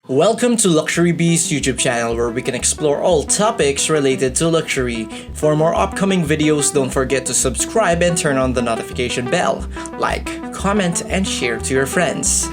Welcome to Luxury Beast YouTube channel where we can explore all topics related to luxury. For more upcoming videos, don't forget to subscribe and turn on the notification bell. Like, comment, and share to your friends.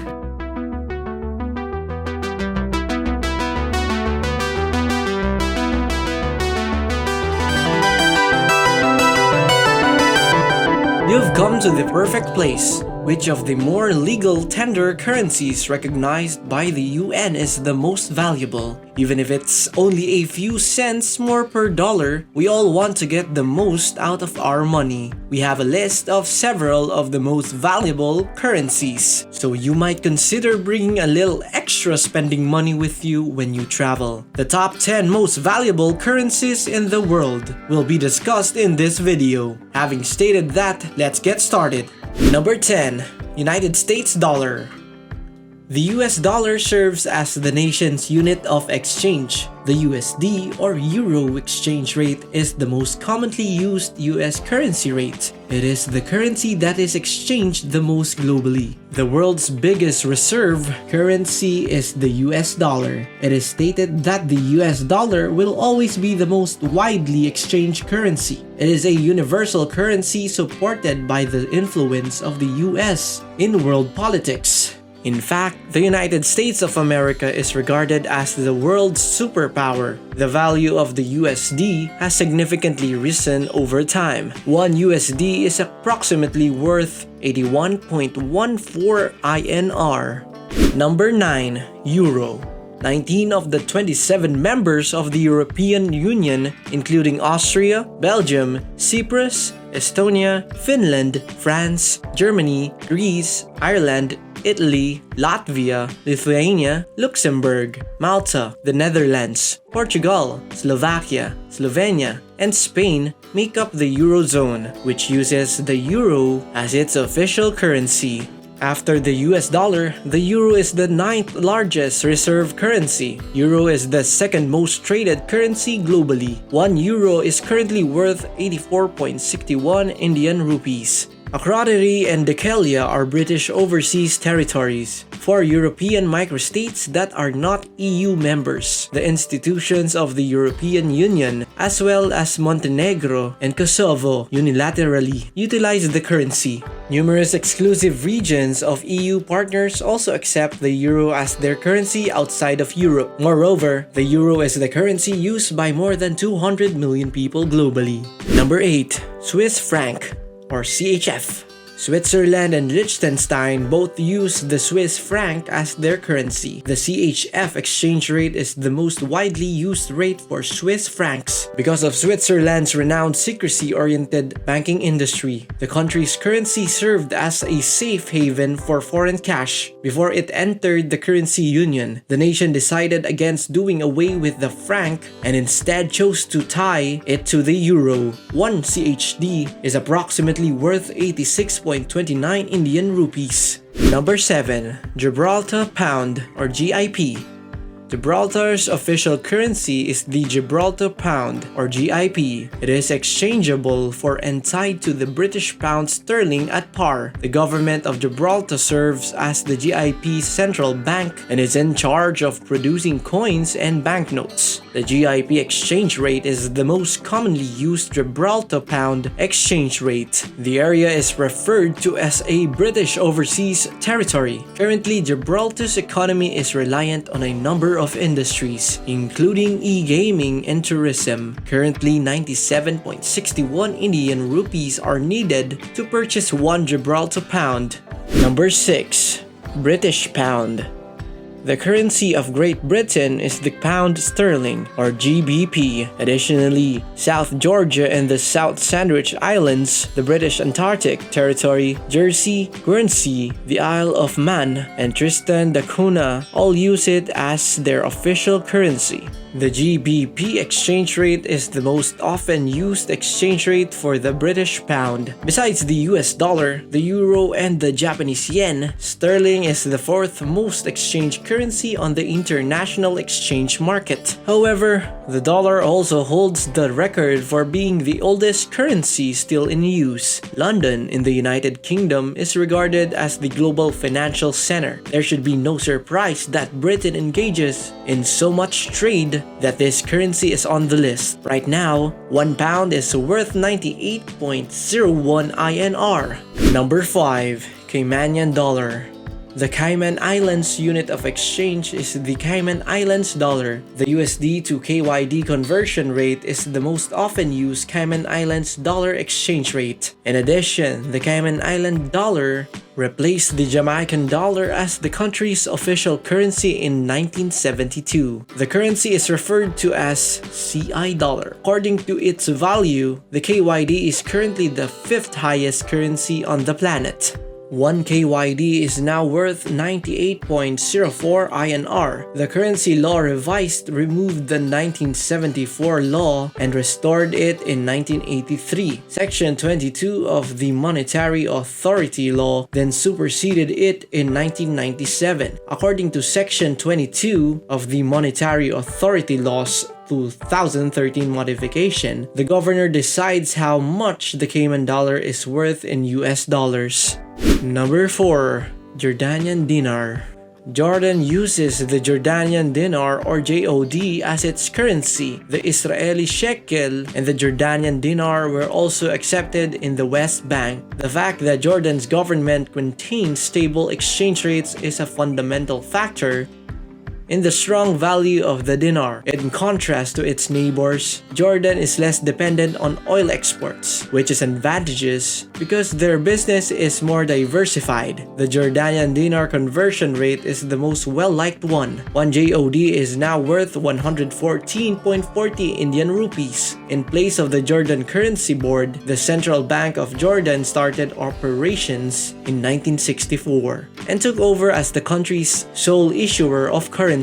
You've come to the perfect place. Which of the more legal tender currencies recognized by the UN is the most valuable? Even if it's only a few cents more per dollar, we all want to get the most out of our money. We have a list of several of the most valuable currencies, so you might consider bringing a little extra spending money with you when you travel. The top 10 most valuable currencies in the world will be discussed in this video. Having stated that, let's get started. Number 10. United States Dollar. The US dollar serves as the nation's unit of exchange. The USD or Euro exchange rate is the most commonly used US currency rate. It is the currency that is exchanged the most globally. The world's biggest reserve currency is the US dollar. It is stated that the US dollar will always be the most widely exchanged currency. It is a universal currency supported by the influence of the US in world politics. In fact, the United States of America is regarded as the world's superpower. The value of the USD has significantly risen over time. One USD is approximately worth 81.14 INR. Number 9. Euro. 19 of the 27 members of the European Union, including Austria, Belgium, Cyprus, Estonia, Finland, France, Germany, Greece, Ireland, Italy, Latvia, Lithuania, Luxembourg, Malta, the Netherlands, Portugal, Slovakia, Slovenia, and Spain make up the Eurozone, which uses the euro as its official currency. After the US dollar, the euro is the 9th largest reserve currency. Euro is the second most traded currency globally. 1 euro is currently worth 84.61 Indian rupees. Akrotiri and Dhekelia are British overseas territories. 4 European microstates that are not EU members. The institutions of the European Union, as well as Montenegro and Kosovo, unilaterally utilize the currency. Numerous exclusive regions of EU partners also accept the euro as their currency outside of Europe. Moreover, the euro is the currency used by more than 200 million people globally. Number 8. Swiss franc or CHF. Switzerland and Liechtenstein both use the Swiss franc as their currency. The CHF exchange rate is the most widely used rate for Swiss francs. Because of Switzerland's renowned secrecy-oriented banking industry, the country's currency served as a safe haven for foreign cash. Before it entered the currency union, the nation decided against doing away with the franc and instead chose to tie it to the euro. 1 CHD is approximately worth 86.29 Indian rupees. Number 7. Gibraltar Pound or GIP. Gibraltar's official currency is the Gibraltar Pound or GIP. It is exchangeable for and tied to the British pound sterling at par. The government of Gibraltar serves as the GIP's central bank and is in charge of producing coins and banknotes. The GIP exchange rate is the most commonly used Gibraltar Pound exchange rate. The area is referred to as a British overseas territory. Currently, Gibraltar's economy is reliant on a number of industries, including e-gaming and tourism. Currently, 97.61 Indian rupees are needed to purchase 1 Gibraltar Pound. Number 6. British Pound. The currency of Great Britain is the pound sterling or GBP. Additionally, South Georgia and the South Sandwich Islands, the British Antarctic Territory, Jersey, Guernsey, the Isle of Man, and Tristan da Cunha all use it as their official currency. The GBP exchange rate is the most often used exchange rate for the British pound. Besides the US dollar, the euro, and the Japanese yen, sterling is the fourth most exchanged currency on the international exchange market. However, the dollar also holds the record for being the oldest currency still in use. London in the United Kingdom is regarded as the global financial center. There should be no surprise that Britain engages in so much trade that this currency is on the list. Right now, £1 is worth 98.01 INR. Number 5. Cayman Dollar. The Cayman Islands unit of exchange is the Cayman Islands Dollar. The USD to KYD conversion rate is the most often used Cayman Islands Dollar exchange rate. In addition, the Cayman Island Dollar replaced the Jamaican dollar as the country's official currency in 1972. The currency is referred to as CI dollar. According to its value, the KYD is currently the fifth highest currency on the planet. 1 KYD is now worth 98.04 INR. The currency law revised removed the 1974 law and restored it in 1983. Section 22 of the Monetary Authority Law then superseded it in 1997. According to Section 22 of the Monetary Authority Law's 2013 modification, the governor decides how much the Cayman dollar is worth in US dollars. Number 4. Jordanian Dinar. Jordan uses the Jordanian Dinar or JOD as its currency. The Israeli shekel and the Jordanian Dinar were also accepted in the West Bank. The fact that Jordan's government maintains stable exchange rates is a fundamental factor in the strong value of the dinar. In contrast to its neighbors, Jordan is less dependent on oil exports, which is advantageous because their business is more diversified. The Jordanian dinar conversion rate is the most well-liked one. 1 JOD is now worth 114.40 Indian rupees. In place of the Jordan Currency Board, the Central Bank of Jordan started operations in 1964 and took over as the country's sole issuer of currency.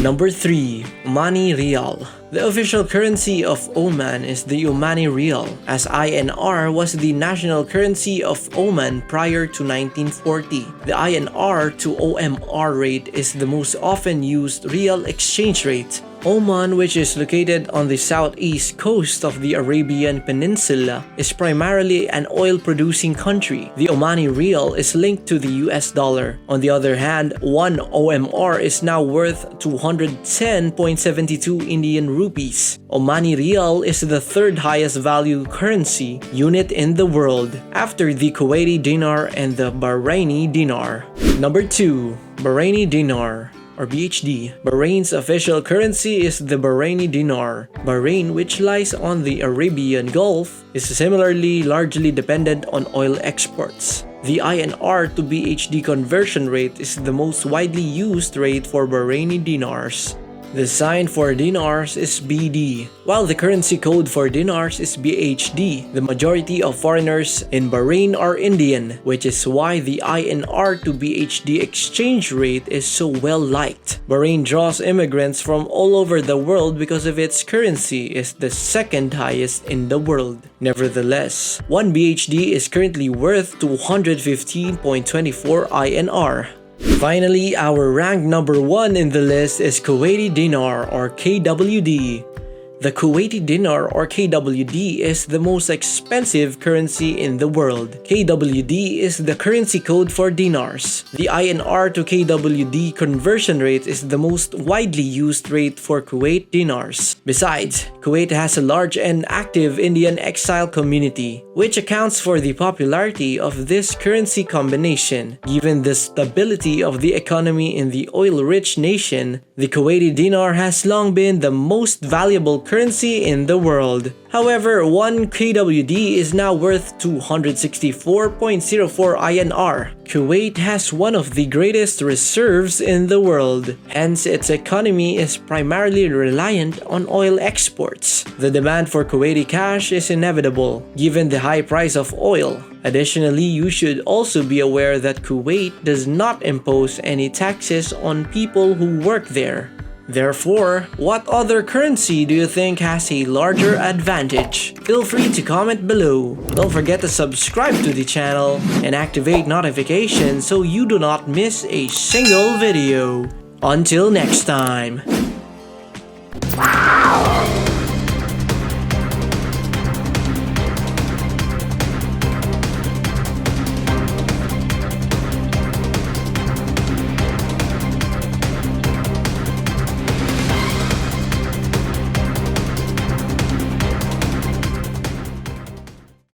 Number 3. Omani Rial. The official currency of Oman is the Omani Rial, as INR was the national currency of Oman prior to 1940. The INR to OMR rate is the most often used real exchange rate. Oman, which is located on the southeast coast of the Arabian Peninsula, is primarily an oil-producing country. The Omani Rial is linked to the US dollar. On the other hand, 1 OMR is now worth 210.72 Indian rupees. Omani Rial is the third highest value currency unit in the world, after the Kuwaiti Dinar and the Bahraini Dinar. Number 2. Bahraini Dinar, or BHD. Bahrain's official currency is the Bahraini Dinar. Bahrain, which lies on the Arabian Gulf, is similarly largely dependent on oil exports. The INR to BHD conversion rate is the most widely used rate for Bahraini dinars. The sign for dinars is BD, while the currency code for dinars is BHD. The majority of foreigners in Bahrain are Indian, which is why the INR to BHD exchange rate is so well liked. Bahrain draws immigrants from all over the world because of its currency is the second highest in the world. Nevertheless, 1 BHD is currently worth 215.24 INR. Finally, our ranked number 1 in the list is Kuwaiti Dinar, or KWD. The Kuwaiti Dinar, or KWD, is the most expensive currency in the world. KWD is the currency code for dinars. The INR to KWD conversion rate is the most widely used rate for Kuwait dinars. Besides, Kuwait has a large and active Indian exile community, which accounts for the popularity of this currency combination. Given the stability of the economy in the oil-rich nation, the Kuwaiti Dinar has long been the most valuable currency in the world. However, 1 KWD is now worth 264.04 INR. Kuwait has one of the greatest reserves in the world, hence its economy is primarily reliant on oil exports. The demand for Kuwaiti cash is inevitable, given the high price of oil. Additionally, you should also be aware that Kuwait does not impose any taxes on people who work there. Therefore, what other currency do you think has a larger advantage? Feel free to comment below. Don't forget to subscribe to the channel and activate notifications so you do not miss a single video. Until next time.